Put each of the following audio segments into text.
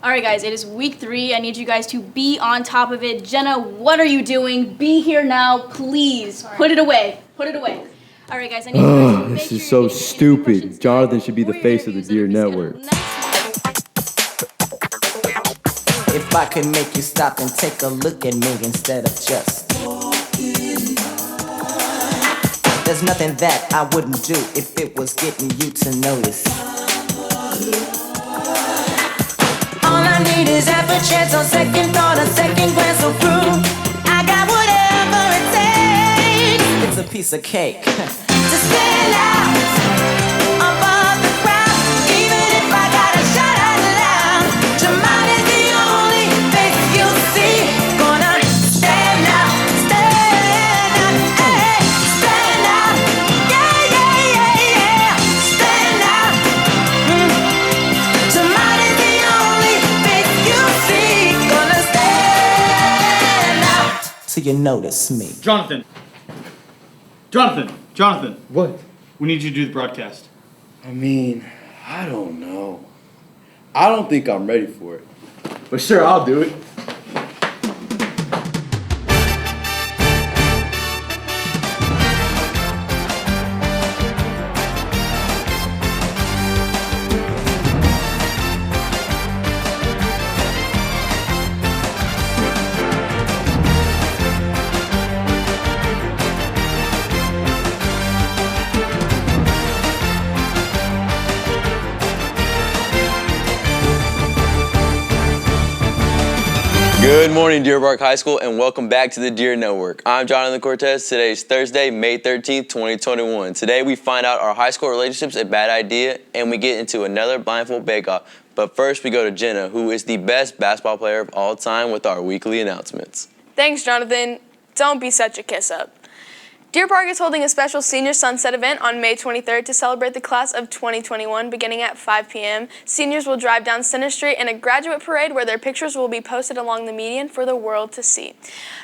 All right, guys, it is week 3. I need you guys to be on top of it. Jenna, what are you doing? Be here now, please. Put it away. Put it away. All right, guys, I need you guys to This is so stupid. Jonathan should be the face of the Deer Network. If I could make you stop and take a look at me instead of just there's nothing that I wouldn't do if it was getting you to notice. All I need is half a chance on second thought, a second glance of proof. I got whatever it takes. It's a piece of cake to stand out above the crowd, even if I gotta shout out loud. Jamal is the only face you'll see. Gonna stand out, hey, stand out, yeah, stand out. Jamal is the only face you see. Gonna stand out till you notice me. Jonathan. What? We need you to do the broadcast. I mean, I don't know. I don't think I'm ready for it. But sure, I'll do it. Good morning, Deer Park High School, and welcome back to the Deer Network. I'm Jonathan Cortez. Today is Thursday, May 13th, 2021. Today we find out our high school relationships a bad idea, and we get into another Blindfold Bake Off. But first we go to Jenna, who is the best basketball player of all time, with our weekly announcements. Thanks, Jonathan. Don't be such a kiss-up. Deer Park is holding a special Senior Sunset event on May 23rd to celebrate the class of 2021 beginning at 5 p.m. Seniors will drive down Center Street in a graduate parade where their pictures will be posted along the median for the world to see.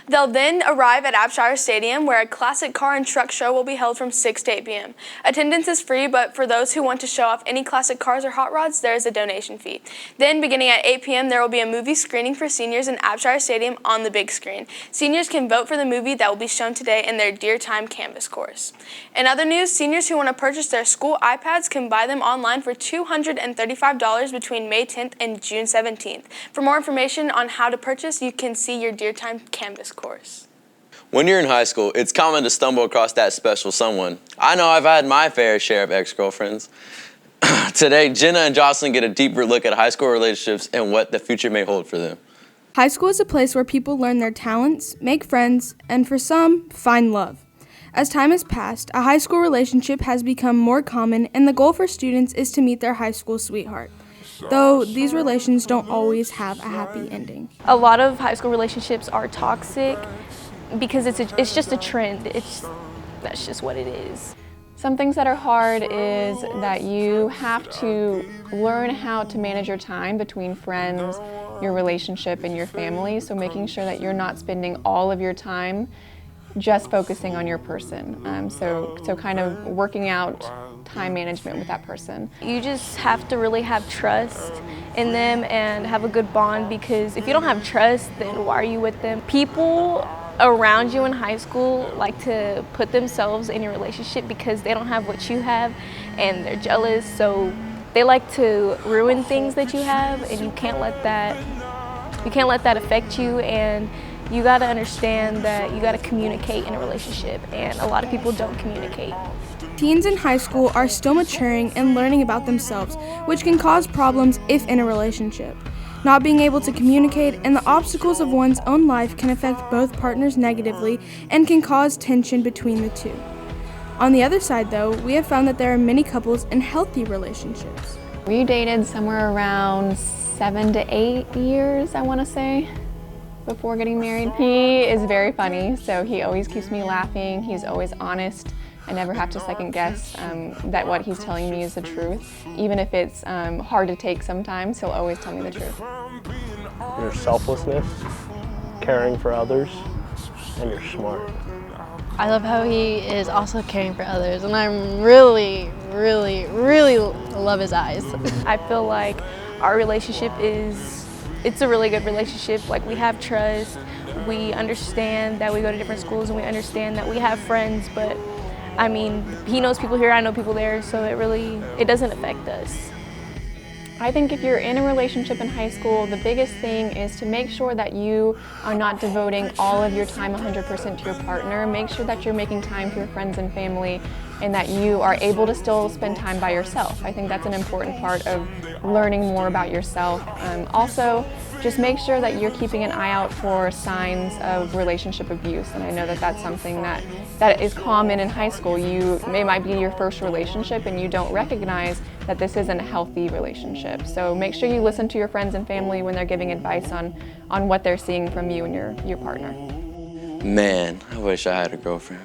They'll then arrive at Abshire Stadium where a classic car and truck show will be held from 6 to 8 p.m. Attendance is free, but for those who want to show off any classic cars or hot rods, there is a donation fee. Then, beginning at 8 p.m., there will be a movie screening for seniors in Abshire Stadium on the big screen. Seniors can vote for the movie that will be shown today in their Deer Time Canvas course. In other news, seniors who want to purchase their school iPads can buy them online for $235 between May 10th and June 17th. For more information on how to purchase, you can see your Deer Time Canvas course. When you're in high school, it's common to stumble across that special someone. I know I've had my fair share of ex-girlfriends. Today, Jenna and Jocelyn get a deeper look at high school relationships and what the future may hold for them. High school is a place where people learn their talents, make friends, and for some, find love. As time has passed, a high school relationship has become more common, and the goal for students is to meet their high school sweetheart. Though these relations don't always have a happy ending. A lot of high school relationships are toxic because it's just a trend. That's just what it is. Some things that are hard is that you have to learn how to manage your time between friends, your relationship, and your family. So making sure that you're not spending all of your time just focusing on your person. So kind of working out time management with that person. You just have to really have trust in them and have a good bond, because if you don't have trust, then why are you with them? People around you in high school like to put themselves in your relationship because they don't have what you have and they're jealous, so they like to ruin things that you have, and you can't let that affect you. And you gotta understand that you gotta communicate in a relationship, and a lot of people don't communicate. Teens in high school are still maturing and learning about themselves, which can cause problems if in a relationship. Not being able to communicate and the obstacles of one's own life can affect both partners negatively and can cause tension between the two. On the other side, though, we have found that there are many couples in healthy relationships. We dated somewhere around 7 to 8 years, I want to say, before getting married. He is very funny, so he always keeps me laughing. He's always honest. I never have to second guess that what he's telling me is the truth. Even if it's hard to take sometimes, he'll always tell me the truth. Your selflessness, caring for others, and you're smart. I love how he is also caring for others, and I really love his eyes. I feel like our relationship is it's a really good relationship. Like, we have trust, we understand that we go to different schools, and we understand that we have friends, but I mean, he knows people here, I know people there, so it doesn't affect us. I think if you're in a relationship in high school, the biggest thing is to make sure that you are not devoting all of your time 100% to your partner. Make sure that you're making time for your friends and family and that you are able to still spend time by yourself. I think that's an important part of learning more about yourself. Also, just make sure that you're keeping an eye out for signs of relationship abuse. And I know that that's something that is common in high school. It might be your first relationship and you don't recognize that this isn't a healthy relationship. So make sure you listen to your friends and family when they're giving advice on what they're seeing from you and your partner. Man, I wish I had a girlfriend.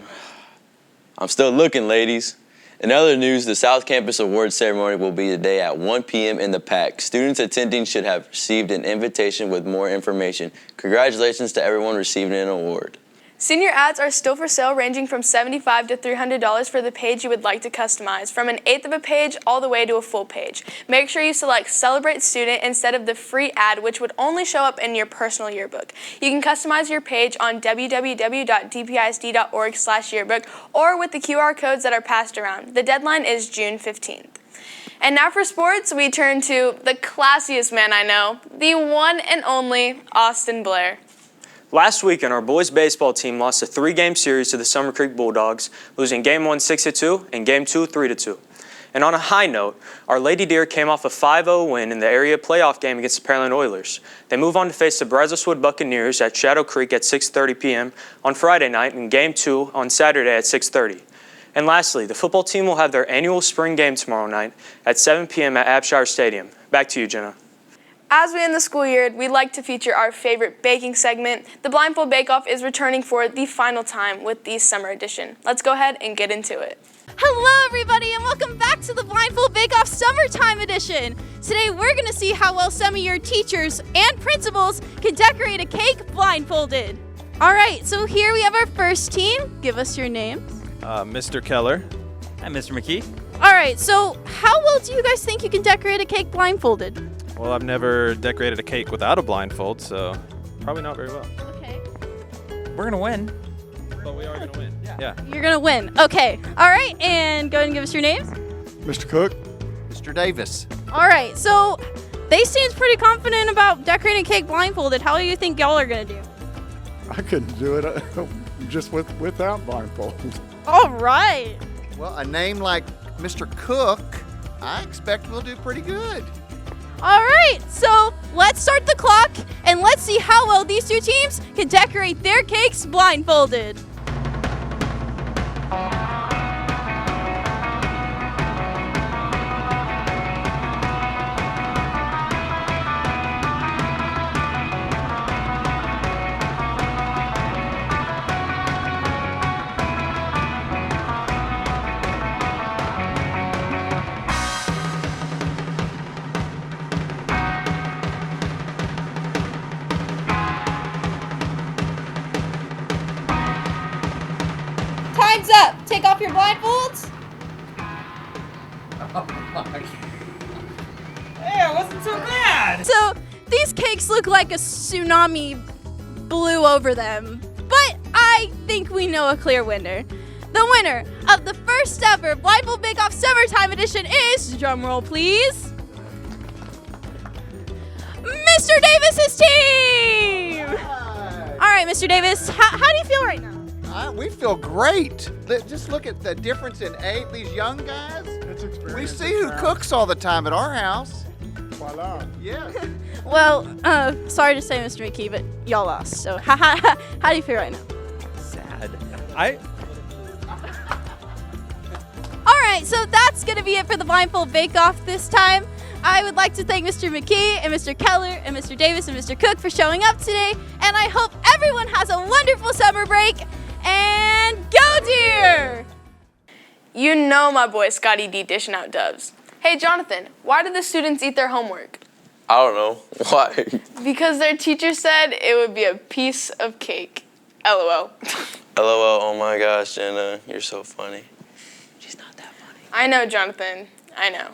I'm still looking, ladies. In other news, the South Campus Awards ceremony will be today at 1 p.m. in the PAC. Students attending should have received an invitation with more information. Congratulations to everyone receiving an award. Senior ads are still for sale, ranging from $75 to $300 for the page you would like to customize, from an eighth of a page all the way to a full page. Make sure you select Celebrate Student instead of the free ad, which would only show up in your personal yearbook. You can customize your page on www.dpisd.org/yearbook or with the QR codes that are passed around. The deadline is June 15th. And now for sports, we turn to the classiest man I know, the one and only Austin Blair. Last weekend, our boys baseball team lost a 3-game series to the Summer Creek Bulldogs, losing Game 1 6-2 and Game 2 3-2. And on a high note, our Lady Deer came off a 5-0 win in the area playoff game against the Pearland Oilers. They move on to face the Brazorswood Buccaneers at Shadow Creek at 6:30 p.m. on Friday night and Game 2 on Saturday at 6:30. And lastly, the football team will have their annual spring game tomorrow night at 7 p.m. at Abshire Stadium. Back to you, Jenna. As we end the school year, we'd like to feature our favorite baking segment. The Blindfold Bake Off is returning for the final time with the summer edition. Let's go ahead and get into it. Hello everybody and welcome back to the Blindfold Bake Off Summertime Edition. Today we're going to see how well some of your teachers and principals can decorate a cake blindfolded. Alright, so here we have our first team. Give us your names. Mr. Keller. Hi, Mr. McKee. Alright, so how well do you guys think you can decorate a cake blindfolded? Well, I've never decorated a cake without a blindfold, so probably not very well. Okay. We're going to win. But we are going to win. Yeah. You're going to win. Okay. Alright, and go ahead and give us your names. Mr. Cook. Mr. Davis. Alright, so they seem pretty confident about decorating a cake blindfolded. How do you think y'all are going to do? I couldn't do it just without blindfold. Alright. Well, a name like Mr. Cook, I expect we'll do pretty good. All right, so let's start the clock and let's see how well these two teams can decorate their cakes blindfolded. Time's up. Take off your blindfolds. Oh my. Hey, it wasn't so bad. So these cakes look like a tsunami blew over them, but I think we know a clear winner. The winner of the first ever Blindfold Bake Off Summertime Edition is, drumroll please, Mr. Davis's team. All right, Mr. Davis, how do you feel right now? We feel great. Just look at the difference in age. These young guys. We see who cooks all the time at our house. Voila. Yeah. Well, sorry to say, Mr. McKee, but y'all lost. So how do you feel right now? Sad. All right, so that's going to be it for the Blindfold Bake Off this time. I would like to thank Mr. McKee and Mr. Keller and Mr. Davis and Mr. Cook for showing up today, and I hope everyone has a wonderful summer break, and go Deer! You know my boy Scotty D dishing out dubs. Hey Jonathan, why did the students eat their homework? I don't know. Why? Because their teacher said it would be a piece of cake. LOL. LOL, oh my gosh, Jenna, you're so funny. I know, Jonathan. I know.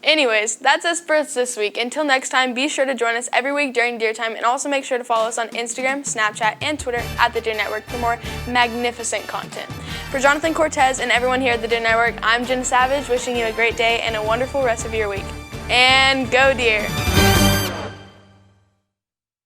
Anyways, that's us for us this week. Until next time, be sure to join us every week during Deer Time, and also make sure to follow us on Instagram, Snapchat, and Twitter at The Deer Network for more magnificent content. For Jonathan Cortez and everyone here at The Deer Network, I'm Jen Savage, wishing you a great day and a wonderful rest of your week. And go Deer!